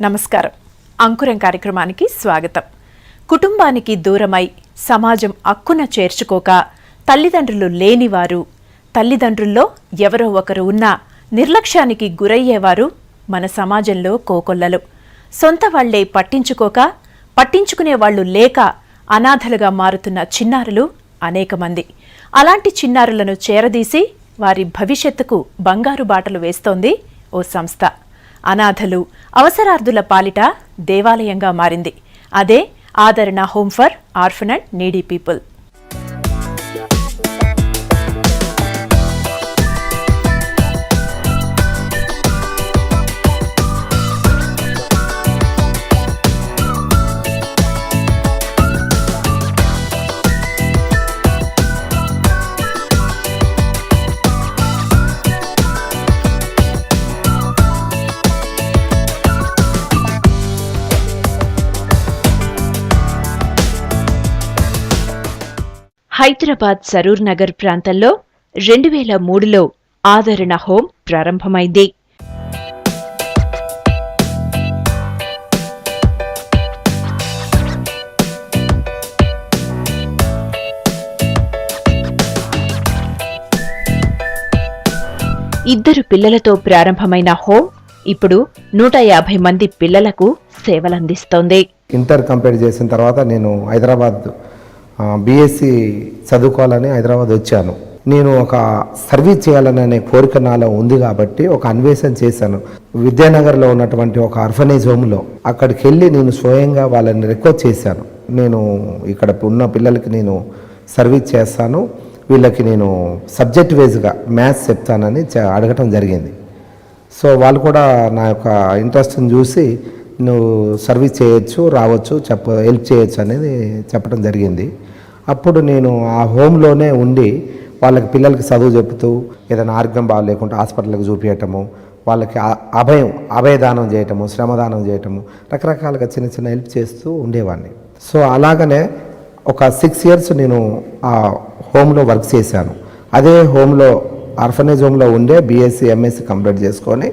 నమస్కారం. అంకురం కార్యక్రమానికి స్వాగతం. కుటుంబానికి దూరమై సమాజం అక్కున చేర్చుకోక తల్లిదండ్రులు లేనివారు, తల్లిదండ్రుల్లో ఎవరో ఒకరు ఉన్నా నిర్లక్ష్యానికి గురయ్యేవారు మన సమాజంలో కోకొల్లలు. సొంత వాళ్లే పట్టించుకునేవాళ్లు లేక అనాథలుగా మారుతున్న చిన్నారులు అనేక మంది. అలాంటి చిన్నారులను చేరదీసి వారి భవిష్యత్తుకు బంగారు బాటలు వేస్తోంది ఓ సంస్థ. అనాథలు, అవసరార్థుల పాలిట దేవాలయంగా మారింది. అదే ఆదరణ home for orphan and needy people. Hyderabad Saroor Nagar ప్రాంతంలో 2003లో ఆదరణ హోం ప్రారంభమైంది. ఇద్దరు పిల్లలతో ప్రారంభమైన హోం ఇప్పుడు 150 మంది పిల్లలకు సేవలందిస్తోంది. ఇంటర్ కంప్లీట్ చేసిన తర్వాత నేను హైదరాబాద్ బీఎస్సీ చదువుకోవాలని హైదరాబాద్ వచ్చాను. నేను ఒక సర్వీస్ చేయాలనే కోరిక నాలో ఉంది కాబట్టి ఒక అన్వేషణ చేశాను. విద్యానగర్లో ఉన్నటువంటి ఒక ఆర్ఫనేజ్ హోమ్లో అక్కడికి వెళ్ళి నేను స్వయంగా వాళ్ళని రిక్వెస్ట్ చేశాను. నేను ఇక్కడ ఉన్న పిల్లలకి నేను సర్వీస్ చేస్తాను, వీళ్ళకి నేను సబ్జెక్ట్ వైజ్గా మ్యాథ్స్ చెప్తానని అడగటం జరిగింది. సో వాళ్ళు కూడా నా యొక్క ఇంట్రెస్ట్ని చూసి నువ్వు సర్వీస్ చేయొచ్చు, రావచ్చు, హెల్ప్ చేయొచ్చు అనేది చెప్పడం జరిగింది. అప్పుడు నేను ఆ హోమ్లోనే ఉండి వాళ్ళకి పిల్లలకి చదువు చెప్తూ ఏదైనా ఆరోగ్యం బాగాలేకుండా హాస్పిటల్కి చూపించటము, వాళ్ళకి అభయదానం చేయటము, శ్రమదానం చేయటము, రకరకాలుగా చిన్న చిన్న హెల్ప్ చేస్తూ ఉండేవాడిని. సో అలాగనే ఒక 6 years నేను ఆ హోమ్లో వర్క్ చేశాను. అదే హోమ్లో ఆర్ఫనేజ్ హోమ్లో ఉండే బీఎస్సీ ఎంఎస్సీ కంప్లీట్ చేసుకొని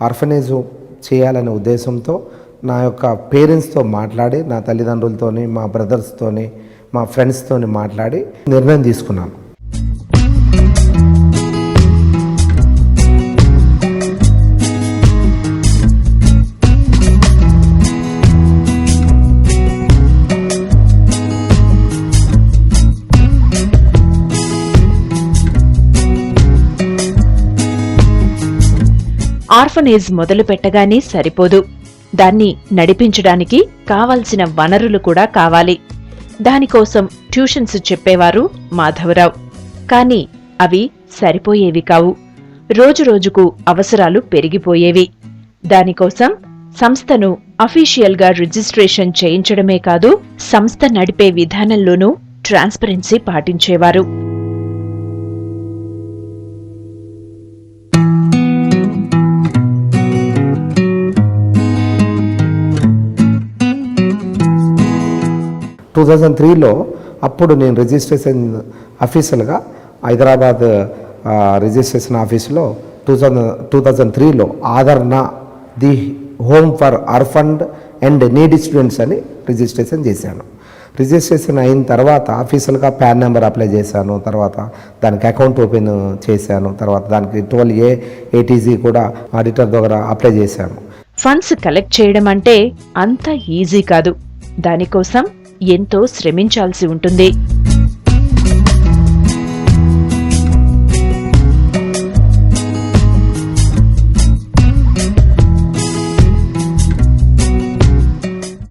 ఆర్ఫనేజ్ చేయాలనే ఉద్దేశంతో నా యొక్క పేరెంట్స్తో మాట్లాడి, నా తల్లిదండ్రులతోని, మా బ్రదర్స్తోని, మా ఫ్రెండ్స్తోని మాట్లాడి నిర్ణయం తీసుకున్నాను. ఆర్ఫనేజ్ మొదలు పెట్టగానే సరిపోదు. దాన్ని నడిపించడానికి కావాల్సిన వనరులు కూడా కావాలి. దానికోసం ట్యూషన్స్ చెప్పేవారు మాధవరావు. కానీ అవి సరిపోయేవి కావు. రోజురోజుకు అవసరాలు పెరిగిపోయేవి. దానికోసం సంస్థను అఫీషియల్గా రిజిస్ట్రేషన్ చేయించడమే కాదు, సంస్థ నడిపే విధానంలోనూ ట్రాన్స్పరెన్సీ పాటించేవారు. అప్పుడు నేను రిజిస్ట్రేషన్ ఆఫీసర్గా హైదరాబాద్ రిజిస్ట్రేషన్ ఆఫీసులో 2003లో Aadarana the home for orphaned and needy students అని రిజిస్ట్రేషన్ చేశాను. రిజిస్ట్రేషన్ అయిన తర్వాత ఆఫీసులుగా పాన్ నెంబర్ అప్లై చేశాను. తర్వాత దానికి అకౌంట్ ఓపెన్ చేశాను. తర్వాత దానికి 12A ATC కూడా ఆడిటర్ దగ్గర అప్లై చేశాను. ఫండ్స్ కలెక్ట్ చేయడం అంటే అంత ఈజీ కాదు. దానికోసం ఎంతో శ్రమించాల్సి ఉంటుంది.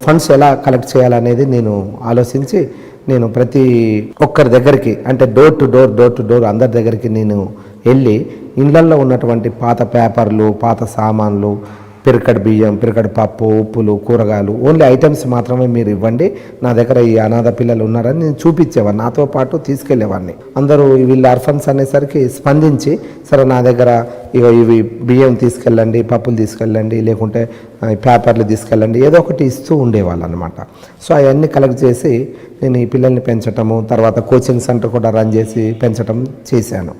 ఫండ్స్ ఎలా కలెక్ట్ చేయాలనేది నేను ఆలోచించి నేను ప్రతి ఒక్కరి దగ్గరికి, అంటే డోర్ టు డోర్ అందరి దగ్గరికి నేను వెళ్ళి ఇళ్లల్లో ఉన్నటువంటి పాత పేపర్లు, పాత సామాన్లు, పిరికడు బియ్యం, పిరికడు పప్పు, ఉప్పులు, కూరగాయలు, ఓన్లీ ఐటమ్స్ మాత్రమే మీరు ఇవ్వండి, నా దగ్గర ఈ అనాథ పిల్లలు ఉన్నారని నేను చూపించేవాడిని. నాతో పాటు తీసుకెళ్లేవాడిని. అందరూ వీళ్ళు ఆర్ఫన్స్ అనేసరికి స్పందించి, సరే నా దగ్గర ఇవి బియ్యం తీసుకెళ్ళండి, పప్పులు తీసుకెళ్ళండి, లేకుంటే పేపర్లు తీసుకెళ్ళండి, ఏదో ఒకటి ఇస్తూ ఉండేవాళ్ళు అనమాట. సో అవన్నీ కలెక్ట్ చేసి నేను ఈ పిల్లల్ని పెంచటము, తర్వాత కోచింగ్ సెంటర్ కూడా రన్ చేసి పెంచటం చేశాను.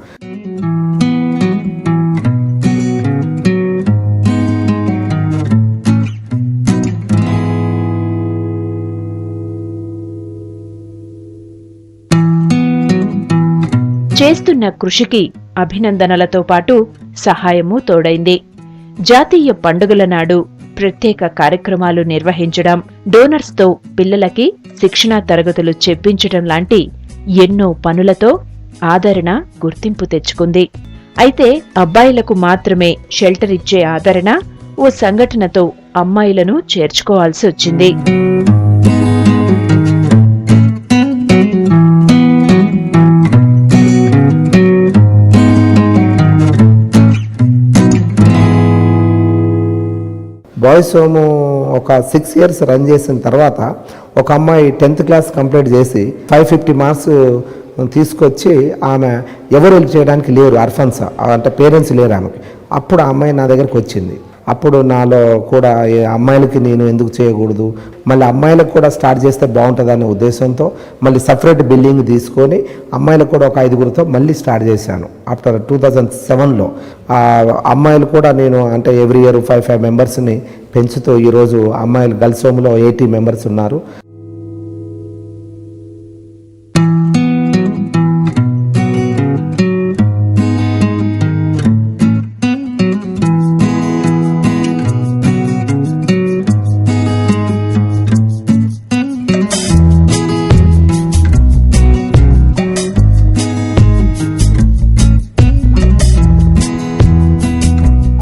చేస్తున్న కృషికి అభినందనలతో పాటు సహాయమూ తోడైంది. జాతీయ పండుగల నాడు ప్రత్యేక కార్యక్రమాలు నిర్వహించడం, డోనర్స్తో పిల్లలకి శిక్షణా తరగతులు చెప్పించడం లాంటి ఎన్నో పనులతో ఆదరణ గుర్తింపు తెచ్చుకుంది. అయితే అబ్బాయిలకు మాత్రమే షెల్టర్ ఇచ్చే ఆదరణ ఓ సంఘటనతో అమ్మాయిలను చేర్చుకోవాల్సి వచ్చింది. బాయ్స్ హోమ్ ఒక 6 years రన్ చేసిన తర్వాత ఒక అమ్మాయి 10th క్లాస్ కంప్లీట్ చేసి 550 మార్క్స్ తీసుకొచ్చి ఆమె ఎవరు హెల్ప్ చేయడానికి లేరు, అర్ఫన్స్ అంటే పేరెంట్స్ లేరు ఆమెకి. అప్పుడు ఆ అమ్మాయి నా దగ్గరకు వచ్చింది. అప్పుడు నాలో కూడా అమ్మాయిలకి నేను ఎందుకు చేయకూడదు, మళ్ళీ అమ్మాయిలకు కూడా స్టార్ట్ చేస్తే బాగుంటుందనే ఉద్దేశంతో మళ్ళీ సపరేట్ బిల్డింగ్ తీసుకొని అమ్మాయిలకు కూడా ఒక 5గురితో మళ్ళీ స్టార్ట్ చేశాను. ఆఫ్టర్ 2007లో అమ్మాయిలు కూడా నేను అంటే ఎవ్రీ ఇయర్ 5 మెంబర్స్ని పెంచుతూ ఈరోజు అమ్మాయిలు గర్ల్స్ హోమ్లో 80 మెంబర్స్ ఉన్నారు.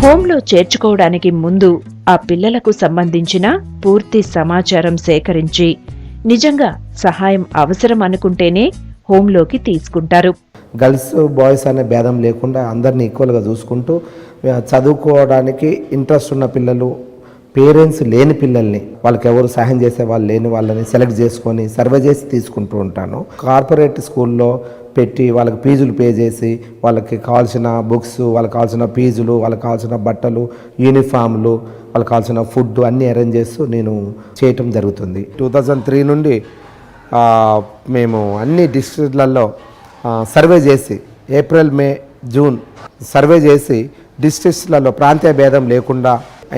హోంలో చేర్చుకోవడానికి ముందు ఆ పిల్లలకు సంబంధించిన పూర్తి సమాచారం సేకరించి నిజంగా సహాయం అవసరం అనుకుంటేనే హోంలోకి తీసుకుంటారు. గర్ల్స్ బాయ్స్ అనే భేదం లేకుండా అందరినీ ఈక్వల్గా చూసుకుంటూ చదువుకోవడానికి ఇంట్రెస్ట్ ఉన్న పిల్లలు, పేరెంట్స్ లేని పిల్లల్ని, వాళ్ళకి ఎవరు సహాయం చేసే వాళ్ళు లేని వాళ్ళని సెలెక్ట్ చేసుకొని సర్వే చేసి తీసుకుంటూ ఉంటాను. కార్పొరేట్ స్కూల్లో పెట్టి వాళ్ళకి ఫీజులు పే చేసి వాళ్ళకి కావాల్సిన బుక్స్, వాళ్ళకి కావాల్సిన ఫీజులు, వాళ్ళకి కావాల్సిన బట్టలు, యూనిఫామ్లు, వాళ్ళకి కావాల్సిన ఫుడ్ అన్నీ అరేంజ్ చేస్తూ నేను చేయటం జరుగుతుంది. 2003 నుండి మేము అన్ని డిస్ట్రిక్ట్లలో సర్వే చేసి ఏప్రిల్, మే, జూన్ సర్వే చేసి డిస్ట్రిక్ట్స్లలో ప్రాంతీయ భేదం లేకుండా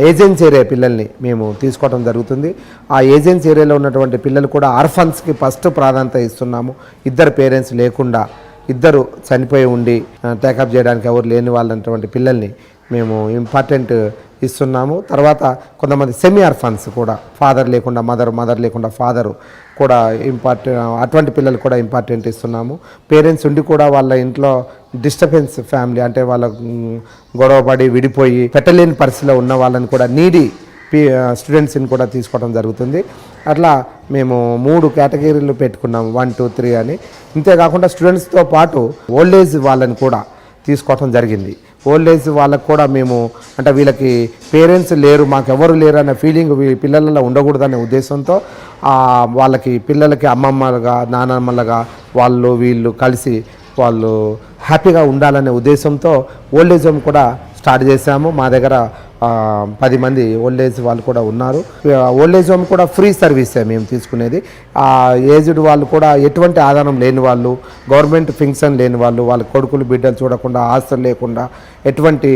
ఏజెన్సీ ఏరియా పిల్లల్ని మేము తీసుకోవడం జరుగుతుంది. ఆ ఏజెన్సీ ఏరియాలో ఉన్నటువంటి పిల్లలు కూడా ఆర్ఫన్స్కి ఫస్ట్ ప్రాధాన్యత ఇస్తున్నాము. ఇద్దరు పేరెంట్స్ లేకుండా, ఇద్దరు చనిపోయి ఉండి టేకప్ చేయడానికి ఎవరు లేని వాళ్ళటువంటి పిల్లల్ని మేము ఇంపార్టెంట్ ఇస్తున్నాము. తర్వాత కొంతమంది సెమీ ఆర్ఫన్స్ కూడా, ఫాదర్ లేకుండా మదర్, మదర్ లేకుండా ఫాదరు కూడా అటువంటి పిల్లలు కూడా ఇంపార్టెంట్ ఇస్తున్నాము. పేరెంట్స్ ఉండి కూడా వాళ్ళ ఇంట్లో డిస్టర్బెన్స్ ఫ్యామిలీ అంటే వాళ్ళ గొడవపడి విడిపోయి పెట్టలేని పరిస్థితిలో ఉన్న వాళ్ళని కూడా నీడీ స్టూడెంట్స్ని కూడా తీసుకోవడం జరుగుతుంది. అట్లా మేము 3 కేటగిరీలు పెట్టుకున్నాము, 1, 2, 3 అని. ఇంతేకాకుండా స్టూడెంట్స్తో పాటు ఓల్డ్ ఏజ్ వాళ్ళని కూడా తీసుకోవడం జరిగింది. ఓల్డ్ ఏజ్ వాళ్ళకు కూడా మేము అంటే వీళ్ళకి పేరెంట్స్ లేరు, మాకెవరు లేరు అనే ఫీలింగ్ పిల్లలలో ఉండకూడదనే ఉద్దేశంతో వాళ్ళకి పిల్లలకి అమ్మమ్మలుగా, నానమ్మలుగా వాళ్ళు వీళ్ళు కలిసి వాళ్ళు హ్యాపీగా ఉండాలనే ఉద్దేశంతో ఓల్డ్ ఏజ్ హోమ్ కూడా స్టార్ట్ చేశాము. మా దగ్గర 10 మంది ఓల్డ్ ఏజ్ వాళ్ళు కూడా ఉన్నారు. ఓల్డ్ ఏజ్ హోమ్ కూడా ఫ్రీ సర్వీసే మేము తీసుకునేది. ఏజ్డ్ వాళ్ళు కూడా ఎటువంటి ఆధారం లేని వాళ్ళు, గవర్నమెంట్ ఫంక్షన్ లేని వాళ్ళు, వాళ్ళ కొడుకులు బిడ్డలు చూడకుండా, ఆస్తులు లేకుండా, ఎటువంటి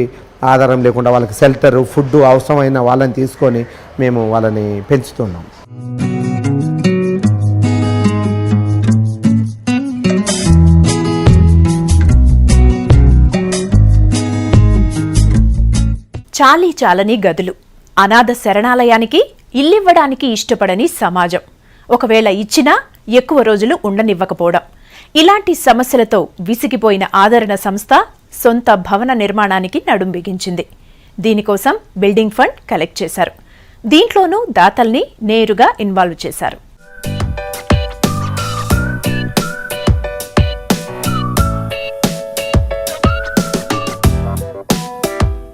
ఆధారం లేకుండా వాళ్ళకి షెల్టరు, ఫుడ్ అవసరమైన వాళ్ళని తీసుకొని మేము వాళ్ళని పెంచుతున్నాం. చాలీ చాలని గదులు, అనాథ శరణాలయానికి ఇల్లివ్వడానికి ఇష్టపడని సమాజం, ఒకవేళ ఇచ్చినా ఎక్కువ రోజులు ఉండనివ్వకపోవడం, ఇలాంటి సమస్యలతో విసిగిపోయిన ఆదరణ సంస్థ సొంత భవన నిర్మాణానికి నడుం బిగించింది. దీనికోసం బిల్డింగ్ ఫండ్ కలెక్ట్ చేశారు. దీంట్లోనూ దాతల్ని నేరుగా ఇన్వాల్వ్ చేశారు.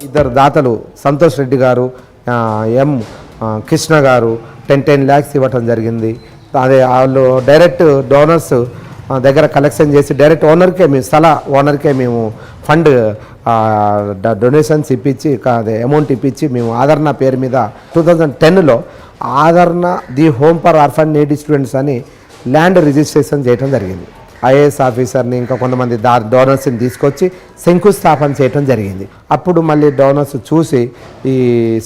ఇద్దరు దాతలు సంతోష్ రెడ్డి గారు, ఎం కృష్ణ గారు 10 lakhs ఇవ్వటం జరిగింది. అదే వాళ్ళు డైరెక్ట్ డోనర్స్ దగ్గర కలెక్షన్ చేసి డైరెక్ట్ ఓనర్కే మేము ఓనర్కే మేము ఫండ్ డొనేషన్స్ ఇప్పించి అదే అమౌంట్ ఇప్పించి మేము ఆదరణ పేరు మీద 2010లో ఆదరణ the home for orphan needy students అని ల్యాండ్ రిజిస్ట్రేషన్ చేయడం జరిగింది. ఐఏఎస్ ఆఫీసర్ని ఇంకా కొంతమంది డోనర్స్ని తీసుకొచ్చి శంకుస్థాపన చేయడం జరిగింది. అప్పుడు మళ్ళీ డోనర్స్ చూసి ఈ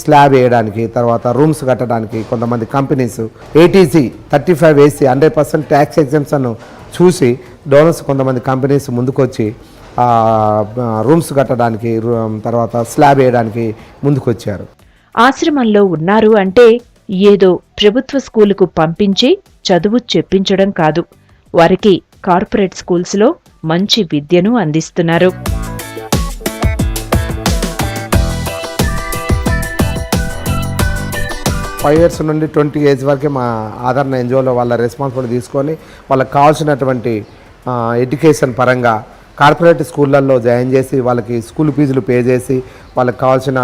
స్లాబ్ వేయడానికి, తర్వాత రూమ్స్ కట్టడానికి కొంతమంది కంపెనీస్ ATC 35 వేసి 100% ట్యాక్స్ ఎగ్జంప్షన్ చూసి డోనర్స్ కొంతమంది కంపెనీస్ ముందుకొచ్చి రూమ్స్ కట్టడానికి, తర్వాత స్లాబ్ వేయడానికి ముందుకొచ్చారు. ఆశ్రమంలో ఉన్నారు అంటే ఏదో ప్రభుత్వ స్కూలుకు పంపించి చదువు చెప్పించడం కాదు, వారికి కార్పొరేట్ స్కూల్స్లో మంచి విద్యను అందిస్తున్నారు. 5 years నుండి 20 years వరకే మా ఆదరణ ఎన్జిఓలో వాళ్ళ రెస్పాన్సిబిలిటీ తీసుకొని వాళ్ళకి కావాల్సినటువంటి ఎడ్యుకేషన్ పరంగా కార్పొరేట్ స్కూళ్ళల్లో జాయిన్ చేసి వాళ్ళకి స్కూల్ ఫీజులు పే చేసి వాళ్ళకి కావాల్సిన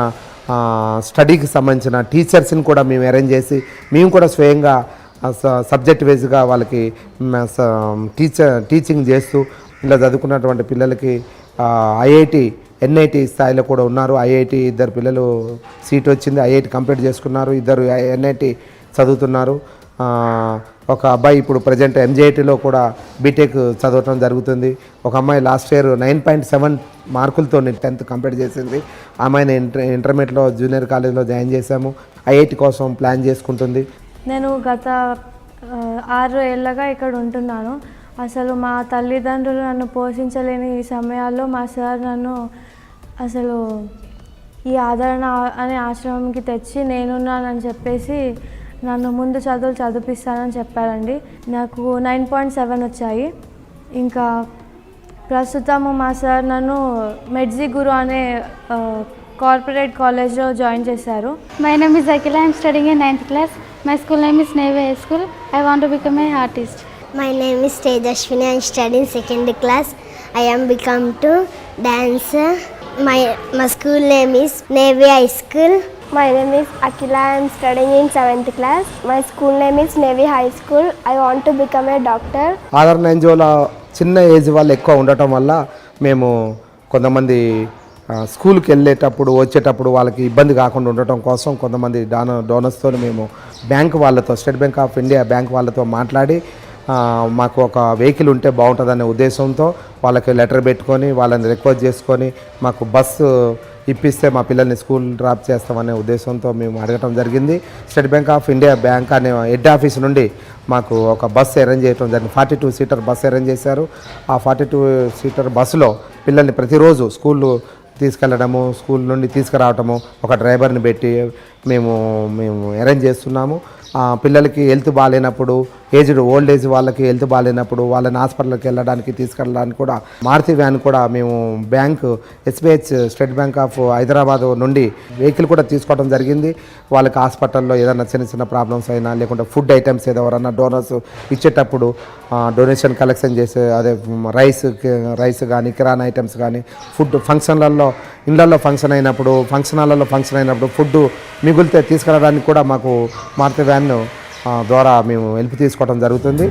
స్టడీకి సంబంధించిన టీచర్స్ని కూడా మేము అరేంజ్ చేసి మేము కూడా స్వయంగా సబ్జెక్ట్ వైజ్గా వాళ్ళకి టీచింగ్ చేస్తూ ఇలా చదువుకున్నటువంటి పిల్లలకి ఐఐటి ఎన్ఐటి స్థాయిలో కూడా ఉన్నారు. ఐఐటి 2 పిల్లలు సీట్ వచ్చింది, ఐఐటి కంప్లీట్ చేసుకున్నారు, 2 ఎన్ఐటి చదువుతున్నారు. ఒక అబ్బాయి ఇప్పుడు ప్రజెంట్ ఎంజేఐటీలో కూడా బీటెక్ చదవటం జరుగుతుంది. ఒక అమ్మాయి లాస్ట్ ఇయర్ 9.7 మార్కులతో 10th కంప్లీట్ చేసింది. ఆ అమ్మాయిని ఇంటర్మీడియట్లో జూనియర్ కాలేజ్లో జాయిన్ చేశాము. ఐఐటి కోసం ప్లాన్ చేసుకుంటుంది. నేను గత 6 ఏళ్ళగా ఇక్కడ ఉంటున్నాను. అసలు మా తల్లిదండ్రులు నన్ను పోషించలేని ఈ సమయాల్లో మా సార్ నన్ను అసలు ఈ ఆదరణ అనే ఆశ్రమంకి తెచ్చి నేనున్నానని చెప్పేసి నన్ను ముందు చదివిపిస్తానని చెప్పారండి. నాకు 9.7 వచ్చాయి. ఇంకా ప్రస్తుతము మా సార్ నన్ను మెడ్జీ గురు అనే కార్పొరేట్ కాలేజ్లో జాయిన్ చేశారు. My name is Akila. I am studying in 9th class. My school name is Navy High School. I want to become an artist. My name is Tejashwini. I am studying 2nd class. I am become to dancer. My school name is Navy High School. My name is Akila. I am studying in 7th class. My school name is Navy High School. I want to become a doctor. ఆదరణ ఎన్జిఓలో చిన్న age వాళ్ళు ఎక్కువ ఉండటం వల్ల మేము కొంతమంది స్కూల్కి వెళ్ళేటప్పుడు వచ్చేటప్పుడు వాళ్ళకి ఇబ్బంది కాకుండా ఉండటం కోసం కొంతమంది డోనర్స్తో మేము బ్యాంక్ వాళ్ళతో, state bank of India bank వాళ్ళతో మాట్లాడి మాకు ఒక వెహికల్ ఉంటే బాగుంటుందనే ఉద్దేశంతో వాళ్ళకి లెటర్ పెట్టుకొని వాళ్ళని రిక్వెస్ట్ చేసుకొని మాకు బస్సు ఇప్పిస్తే మా పిల్లల్ని స్కూల్ డ్రాప్ చేస్తామనే ఉద్దేశంతో మేము అడగటం జరిగింది. State bank of India bank అనే హెడ్ ఆఫీస్ నుండి మాకు ఒక బస్సు అరేంజ్ చేయడం జరిగింది. 42 సీటర్ బస్సు అరేంజ్ చేశారు. ఆ 42 సీటర్ బస్సులో పిల్లల్ని ప్రతిరోజు స్కూళ్ళు తీసుకెళ్ళడము, స్కూల్ నుండి తీసుకురావటము, ఒక డ్రైవర్ని పెట్టి మేము అరేంజ్ చేస్తున్నాము. పిల్లలకి హెల్త్ బాగాలేనప్పుడు, ఓల్డ్ ఏజ్ వాళ్ళకి హెల్త్ బాగాలేనప్పుడు వాళ్ళని హాస్పిటల్కి వెళ్ళడానికి తీసుకెళ్ళడానికి కూడా మారుతి వ్యాన్ కూడా మేము bank SBH state bank of Hyderabad నుండి వెహికల్ కూడా తీసుకోవడం జరిగింది. వాళ్ళకి హాస్పిటల్లో ఏదైనా చిన్న చిన్న ప్రాబ్లమ్స్ అయినా లేకుంటే ఫుడ్ ఐటమ్స్ ఎవరన్నా డోనర్స్ ఇచ్చేటప్పుడు డొనేషన్ కలెక్షన్ చేసే అదే రైస్ కానీ కిరాణా ఐటమ్స్ కానీ ఫుడ్ ఫంక్షన్లలో ఇళ్లలో ఫంక్షన్ అయినప్పుడు ఫంక్షన్ అయినప్పుడు ఫుడ్ మిగిలితే తీసుకురావడానికి కూడా మాకు మారుతి వ్యాన్ ద్వారా మేము హెల్ప్ తీసుకోవడం జరుగుతుంది.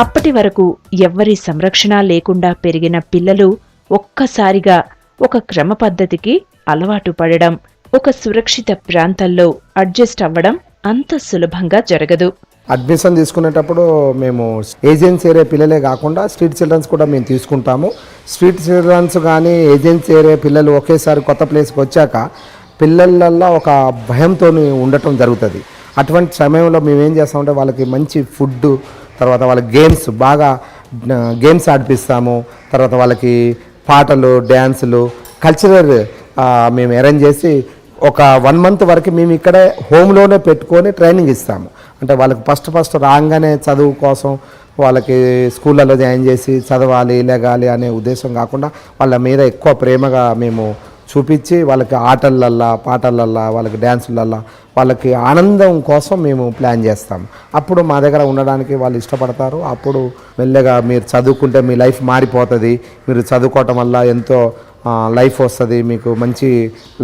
అప్పటి వరకు ఎవ్వరి సంరక్షణ లేకుండా పెరిగిన పిల్లలు ఒక్కసారిగా ఒక క్రమ పద్ధతికి అలవాటు పడడం, ఒక సురక్షిత ప్రాంతాల్లో అడ్జస్ట్ అవ్వడం అంత సులభంగా జరగదు. అడ్మిషన్ తీసుకునేటప్పుడు మేము ఏజెన్సీ ఏరియా పిల్లలే కాకుండా స్ట్రీట్ చిల్డ్రన్స్ కూడా మేము తీసుకుంటాము. స్ట్రీట్ చిల్డ్రన్స్ కానీ ఏజెన్సీ ఏరియా పిల్లలు ఒకేసారి కొత్త ప్లేస్కి వచ్చాక పిల్లలల్లో ఒక భయంతో ఉండటం జరుగుతుంది. అటువంటి సమయంలో మేము ఏం చేస్తామంటే వాళ్ళకి మంచి ఫుడ్, తర్వాత వాళ్ళకి గేమ్స్ ఆడిపిస్తాము. తర్వాత వాళ్ళకి పాటలు, డ్యాన్సులు, కల్చరల్ మేము అరేంజ్ చేసి ఒక 1 month వరకు మేము ఇక్కడే హోమ్లోనే పెట్టుకొని ట్రైనింగ్ ఇస్తాము. అంటే వాళ్ళకి ఫస్ట్ రాగానే చదువు కోసం వాళ్ళకి స్కూళ్ళలో జాయిన్ చేసి చదవాలి లేగాలి అనే ఉద్దేశం కాకుండా వాళ్ళ మీద ఎక్కువ ప్రేమగా మేము చూపించి వాళ్ళకి ఆటలల్లా, పాటలల్లా, వాళ్ళకి డ్యాన్సులల్లా వాళ్ళకి ఆనందం కోసం మేము ప్లాన్ చేస్తాం. అప్పుడు మా దగ్గర ఉండడానికి వాళ్ళు ఇష్టపడతారు. అప్పుడు మెల్లగా మీరు చదువుకుంటే మీ లైఫ్ మారిపోతుంది, మీరు చదువుకోవటం వల్ల ఎంతో లైఫ్ వస్తుంది, మీకు మంచి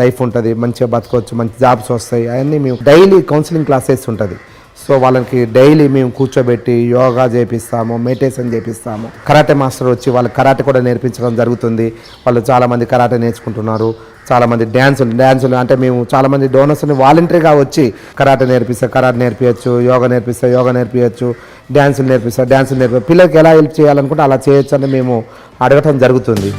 లైఫ్ ఉంటుంది, మంచిగా బతకొచ్చు, మంచి జాబ్స్ వస్తాయి. అవన్నీ మేము డైలీ కౌన్సిలింగ్ క్లాసెస్ ఉంటుంది. సో వాళ్ళకి డైలీ మేము కూర్చోబెట్టి యోగా చేపిస్తాము, మెడిటేషన్ చేపిస్తాము. కరాటే మాస్టర్ వచ్చి వాళ్ళకి కరాటే కూడా నేర్పించడం జరుగుతుంది. వాళ్ళు చాలామంది కరాటే నేర్చుకుంటున్నారు. చాలామంది డ్యాన్సులు అంటే మేము చాలామంది డోనర్స్ని వాలంటరీగా వచ్చి కరాటే నేర్పించచ్చు, యోగా నేర్పించచ్చు, డ్యాన్సులు నేర్పించచ్చు, పిల్లలకి ఎలా హెల్ప్ చేయాలనుకుంటే అలా చేయొచ్చు అని మేము అడగటం జరుగుతుంది.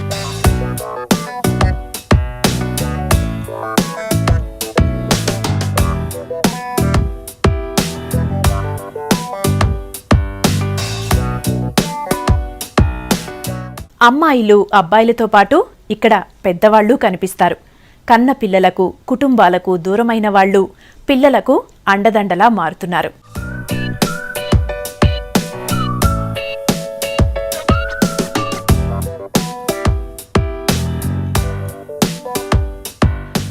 అమ్మాయిలు అబ్బాయిలతో పాటు ఇక్కడ పెద్దవాళ్లు కనిపిస్తారు. కన్న పిల్లలకు, కుటుంబాలకు దూరమైన వాళ్ళు పిల్లలకు అండదండలా మారుతున్నారు.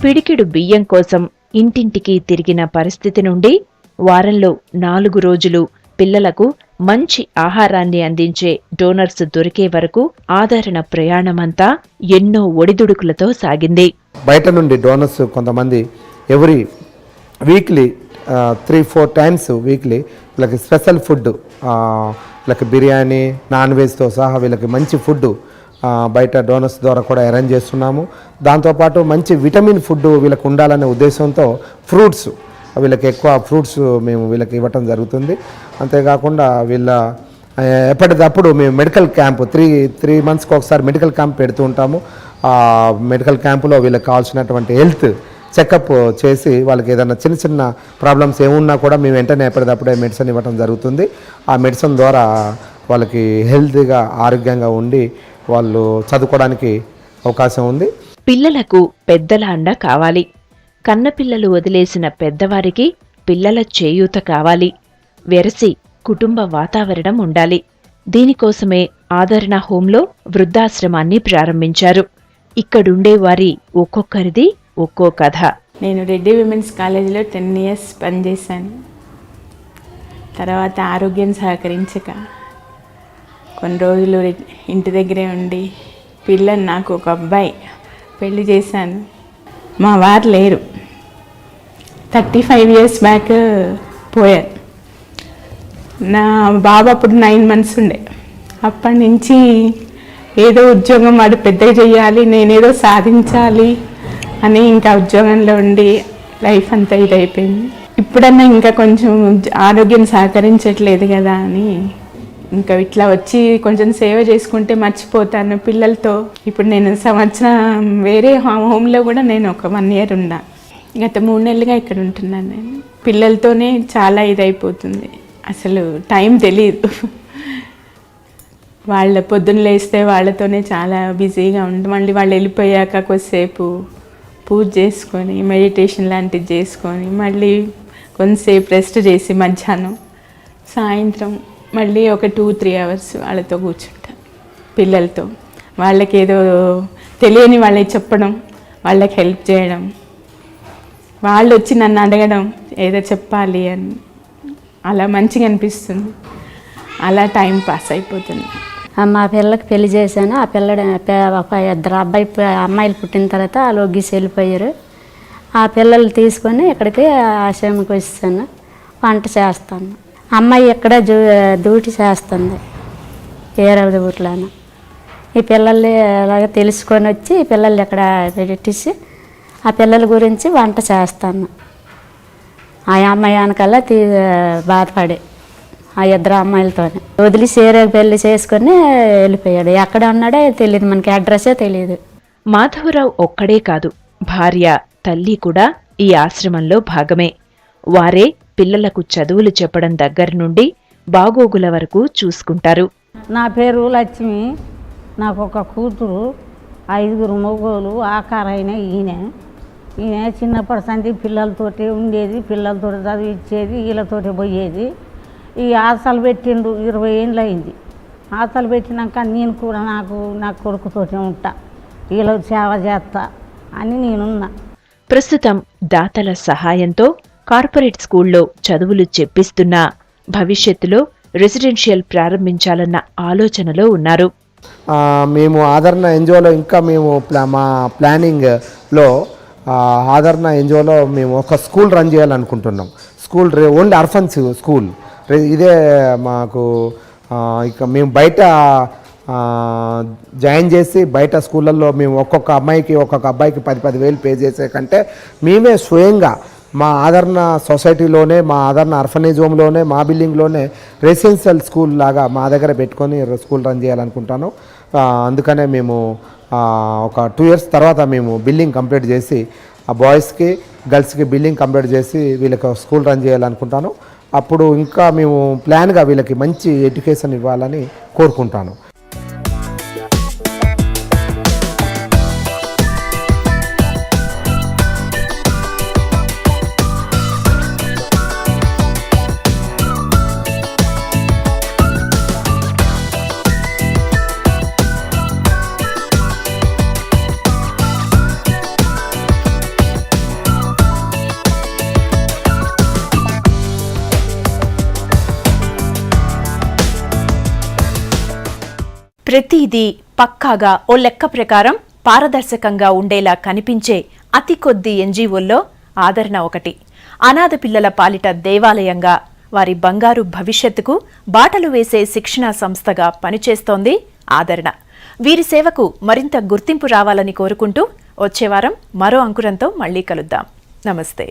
పిడికిడు బియ్యం కోసం ఇంటింటికి తిరిగిన పరిస్థితి నుండి వారంలో 4 రోజులు పిల్లలకు మంచి ఆహారాన్ని అందించే డోనర్స్ దొరికే వరకు ఆదరణ ప్రయాణమంతా ఎన్నో ఒడిదుడుకులతో సాగింది. బయట నుండి డోనర్స్ కొంతమంది ఎవ్రీ వీక్లీ 3-4 టైమ్స్ వీక్లీ వీళ్ళకి స్పెషల్ ఫుడ్, వీళ్ళకి బిర్యానీ, నాన్ వెజ్తో సహా వీళ్ళకి మంచి ఫుడ్ బయట డోనర్స్ ద్వారా కూడా అరేంజ్ చేస్తున్నాము. దాంతోపాటు మంచి విటమిన్ ఫుడ్ వీళ్ళకి ఉండాలనే ఉద్దేశంతో ఫ్రూట్స్, వీళ్ళకి ఎక్కువ ఫ్రూట్స్ మేము వీళ్ళకి ఇవ్వటం జరుగుతుంది. అంతేకాకుండా వీళ్ళ ఎప్పటికప్పుడు మేము మెడికల్ క్యాంప్ 3 మంత్స్కి ఒకసారి మెడికల్ క్యాంప్ పెడుతూ ఉంటాము. ఆ మెడికల్ క్యాంపులో వీళ్ళకి కావాల్సినటువంటి హెల్త్ చెకప్ చేసి వాళ్ళకి ఏదైనా చిన్న ప్రాబ్లమ్స్ ఏమున్నా కూడా మేము వెంటనే ఎప్పటికప్పుడే మెడిసిన్ ఇవ్వటం జరుగుతుంది. ఆ మెడిసిన్ ద్వారా వాళ్ళకి హెల్తీగా ఆరోగ్యంగా ఉండి వాళ్ళు చదువుకోవడానికి అవకాశం ఉంది. పిల్లలకు పెద్దల అండ కావాలి. కన్నపిల్లలు వదిలేసిన పెద్దవారికి పిల్లల చేయూత కావాలి. వెరసి కుటుంబ వాతావరణం ఉండాలి. దీనికోసమే ఆదరణ హోంలో వృద్ధాశ్రమాన్ని ప్రారంభించారు. ఇక్కడుండే వారి ఒక్కొక్కరిది ఒక్కో కథ. నేను రెడ్డి విమెన్స్ కాలేజీలో 10 years పనిచేశాను. తర్వాత ఆరోగ్యం సహకరించక కొన్ని రోజులు ఇంటి దగ్గరే ఉండి పిల్లని నాకు ఒక అబ్బాయి పెళ్లి చేశాను. మా వారు లేరు, 35 years బ్యాక్ పోయారు. నా బాబు అప్పుడు 9 months ఉండే. అప్పటి నుంచి ఏదో ఉద్యోగం వాడు పెద్దగా చెయ్యాలి, నేనేదో సాధించాలి అని ఇంకా ఉద్యోగంలో ఉండి లైఫ్ అంతా ఇదైపోయింది. ఇప్పుడన్నా ఇంకా కొంచెం ఆరోగ్యం సహకరించట్లేదు కదా అని ఇంకా ఇట్లా వచ్చి కొంచెం సేవ చేసుకుంటే మర్చిపోతాను పిల్లలతో. ఇప్పుడు నేను సంవత్సరం వేరే హోమ్లో కూడా నేను ఒక 1 year ఉన్నా. గత 3 నెలలుగా ఇక్కడ ఉంటున్నాను. నేను పిల్లలతోనే చాలా ఇదైపోతుంది, అసలు టైం తెలియదు. వాళ్ళ పొద్దున్న లేస్తే వాళ్ళతోనే చాలా బిజీగా ఉంటుంది. మళ్ళీ వాళ్ళు వెళ్ళిపోయాక కొద్దిసేపు పూజ చేసుకొని మెడిటేషన్ లాంటివి చేసుకొని మళ్ళీ కొంతసేపు రెస్ట్ చేసి మధ్యాహ్నం సాయంత్రం మళ్ళీ ఒక 2-3 hours వాళ్ళతో కూర్చుంటాను పిల్లలతో. వాళ్ళకి ఏదో తెలియని వాళ్ళకి చెప్పడం, వాళ్ళకి హెల్ప్ చేయడం, వాళ్ళు వచ్చి నన్ను అడగడం ఏదో చెప్పాలి అని అలా మంచిగా అనిపిస్తుంది. అలా టైం పాస్ అయిపోతుంది. మా పిల్లకి పెళ్లి చేశాను. ఆ పిల్లడు ఒక 2 అమ్మాయిలు పుట్టిన తర్వాత లోగిసి వెళ్ళిపోయారు. ఆ పిల్లలు తీసుకొని ఇక్కడికి ఆశ్రమంకి వచ్చాను. వంట చేస్తాను. అమ్మాయి ఇక్కడ డ్యూటీ చేస్తుంది వేరే ఊర్లోనూ. ఈ పిల్లల్ని అలాగే తెలుసుకొని వచ్చి ఈ పిల్లల్ని ఇక్కడ పెట్టేసి ఆ పిల్లల గురించి వంట చేస్తాను. ఆ అమ్మాయి వెనకాల బాధపడి ఆ 2 అమ్మాయిలతోనే వదిలి సేరే పెళ్లి చేసుకొని వెళ్ళిపోయాడు. ఎక్కడ ఉన్నాడో తెలియదు, మనకి అడ్రస్సే తెలియదు. మాధవరావు ఒక్కడే కాదు, భార్య, తల్లి కూడా ఈ ఆశ్రమంలో భాగమే. వారే పిల్లలకు చదువులు చెప్పడం దగ్గర నుండి బాగోగుల వరకు చూసుకుంటారు. నా పేరు లక్ష్మి. నాకు ఒక కూతురు, 5 మగోళ్ళు. ఆకారైన ఈయన చిన్నప్పటి సంది పిల్లలతోటి ఉండేది, పిల్లలతో చదివించేది, వీళ్ళతోటి పోయేది. ఈ ఆశలు పెట్టిండు 20 ఏళ్ళు అయింది. ఆశలు పెట్టినాక నేను కూడా నా కొడుకుతోటి ఉంటా, వీళ్ళకి సేవ చేస్తా అని నేనున్నా. ప్రస్తుతం దాతల సహాయంతో కార్పొరేట్ స్కూల్లో చదువులు చెప్పిస్తున్నా భవిష్యత్తులో రెసిడెన్షియల్ ప్రారంభించాలన్న ఆలోచనలో ఉన్నారు. మేము ఆదరణ ఎన్జిఓలో ఇంకా మేము మా ప్లానింగ్లో ఆదరణ ఎన్జిఓలో మేము ఒక స్కూల్ రన్ చేయాలనుకుంటున్నాం. School only orphans school. ఇదే మాకు ఇక మేము బయట జాయిన్ చేసి బయట స్కూళ్ళల్లో మేము ఒక్కొక్క అబ్బాయికి 10,000 పే చేసే కంటే మేమే స్వయంగా మా ఆదరణ సొసైటీలోనే, మా ఆదరణ ఆర్ఫనేజ్ హోమ్లోనే, మా బిల్డింగ్లోనే రెసిడెన్షియల్ స్కూల్ లాగా మా దగ్గర పెట్టుకొని స్కూల్ రన్ చేయాలనుకుంటాను. అందుకనే మేము ఒక 2 years తర్వాత మేము బిల్డింగ్ కంప్లీట్ చేసి ఆ బాయ్స్కి గర్ల్స్కి బిల్డింగ్ కంప్లీట్ చేసి వీళ్ళకి స్కూల్ రన్ చేయాలనుకుంటాను. అప్పుడు ఇంకా మేము ప్లాన్గా వీళ్ళకి మంచి ఎడ్యుకేషన్ ఇవ్వాలని కోరుకుంటాను. ప్రతిదీ పక్కాగా ఓ లెక్క ప్రకారం పారదర్శకంగా ఉండేలా కనిపించే అతి కొద్ది ఎన్జీఓల్లో ఆదరణ ఒకటి. అనాథ పిల్లల పాలిట దేవాలయంగా, వారి బంగారు భవిష్యత్తుకు బాటలు వేసే శిక్షణా సంస్థగా పనిచేస్తోంది ఆదరణ. వీరి సేవకు మరింత గుర్తింపు రావాలని కోరుకుంటూ వచ్చే వారం మరో అంకురంతో మళ్లీ కలుద్దాం. నమస్తే.